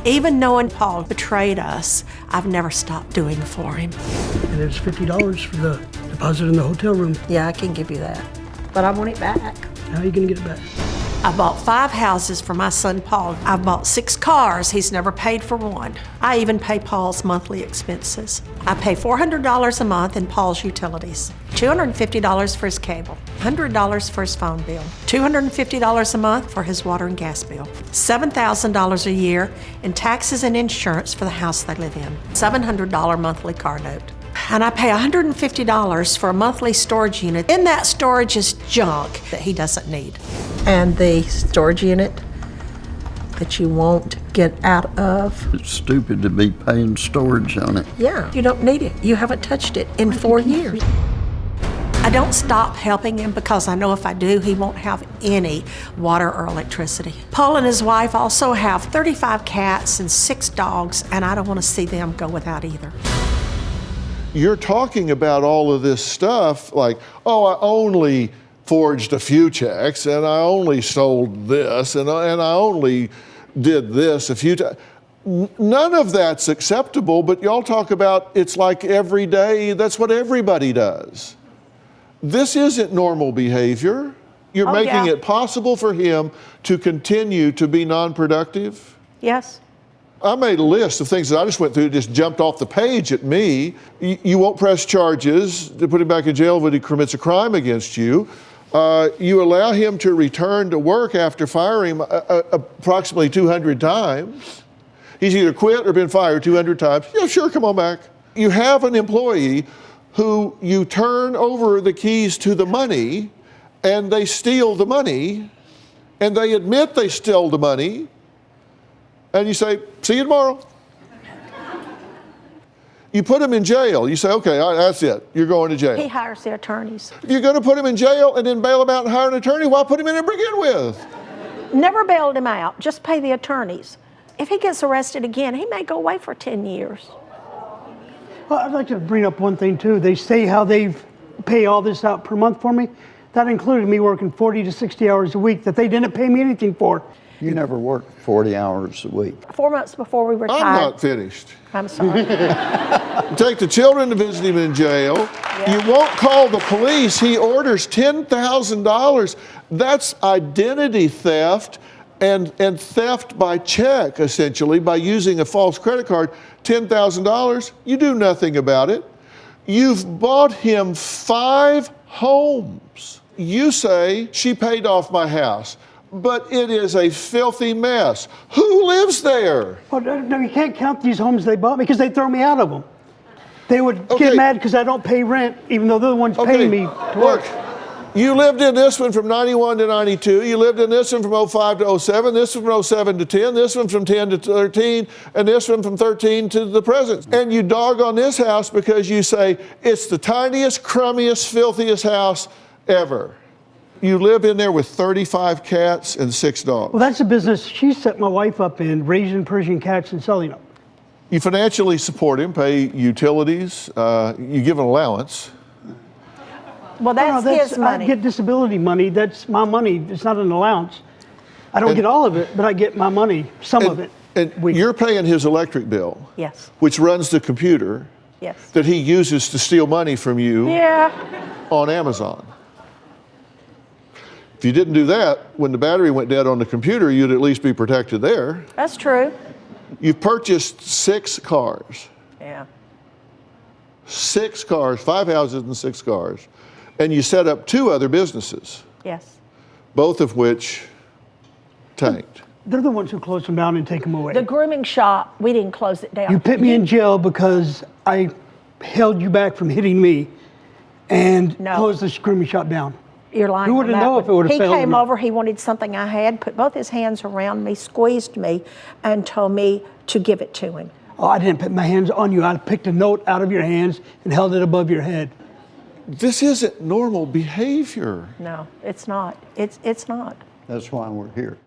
Even knowing Paul betrayed us, I've never stopped doing for him. And it's $50 for the deposit in the hotel room. Yeah, I can give you that, but I want it back. How are you gonna get it back? I bought 5 houses for my son Paul. I've bought 6 cars. He's never paid for one. I even pay Paul's monthly expenses. I pay $400 a month in Paul's utilities, $250 for his cable, $100 for his phone bill, $250 a month for his water and gas bill, $7,000 a year in taxes and insurance for the house they live in, $700 monthly car note. And I pay $150 for a monthly storage unit. In that storage is junk that he doesn't need. And the storage unit that you won't get out of. It's stupid to be paying storage on it. Yeah, you don't need it. You haven't touched it in 4 years. I don't stop helping him because I know if I do, he won't have any water or electricity. Paul and his wife also have 35 cats and 6 dogs, and I don't want to see them go without either. You're talking about all of this stuff like, oh, I only forged a few checks and I only sold this and I only did this a few times. None of that's acceptable, but y'all talk about it's like every day, that's what everybody does. This isn't normal behavior. You're making it possible for him to continue to be non-productive. Yes. I made a list of things that I just went through, it just jumped off the page at me. You won't press charges to put him back in jail when he commits a crime against you. You allow him to return to work after firing him approximately 200 times. He's either quit or been fired 200 times. Yeah, sure, come on back. You have an employee who you turn over the keys to the money and they steal the money and they admit they stole the money. And you say, see you tomorrow. You put him in jail. You say, okay, all right, that's it. You're going to jail. He hires the attorneys. If you're going to put him in jail and then bail him out and hire an attorney, why put him in to begin with? Never bailed him out, just pay the attorneys. If he gets arrested again, he may go away for 10 years. Well, I'd like to bring up one thing too. They say how they pay all this out per month for me. That included me working 40 to 60 hours a week that they didn't pay me anything for. You never worked 40 hours a week. 4 months before we retired. I'm not finished. I'm sorry. Take the children to visit him in jail. Yeah. You won't call the police. He orders $10,000. That's identity theft and theft by check, essentially, by using a false credit card. $10,000. You do nothing about it. You've bought him 5 homes. You say, she paid off my house. But it is a filthy mess. Who lives there? Oh, no, you can't count these homes they bought me because they throw me out of them. They would get mad because I don't pay rent, even though they're the ones paying me to work. Look, you lived in this one from 91 to 92. You lived in this one from 05 to 07. This one from 07 to 10. This one from 10 to 13. And this one from 13 to the present. And you dog on this house because you say, it's the tiniest, crummiest, filthiest house ever. You live in there with 35 cats and 6 dogs. Well, that's a business she set my wife up in, raising Persian cats and selling them. You financially support him, pay utilities, you give an allowance. Well, that's his money. I get disability money. That's my money. It's not an allowance. I don't get all of it, but I get my money, some of it. And you're paying his electric bill. Yes. Which runs the computer. Yes. That he uses to steal money from you. Yeah. On Amazon. If you didn't do that, when the battery went dead on the computer, you'd at least be protected there. That's true. You've purchased 6 cars. Yeah. 6 cars, 5 houses and 6 cars. And you set up 2 other businesses. Yes. Both of which tanked. They're the ones who close them down and take them away. The grooming shop, we didn't close it down. You put me in jail because I held you back from hitting me and closed the grooming shop down. You're lying. Who would have known if it would have failed? He came over, he wanted something I had, put both his hands around me, squeezed me, and told me to give it to him. Oh, I didn't put my hands on you. I picked a note out of your hands and held it above your head. This isn't normal behavior. No, it's not. It's not. That's why we're here.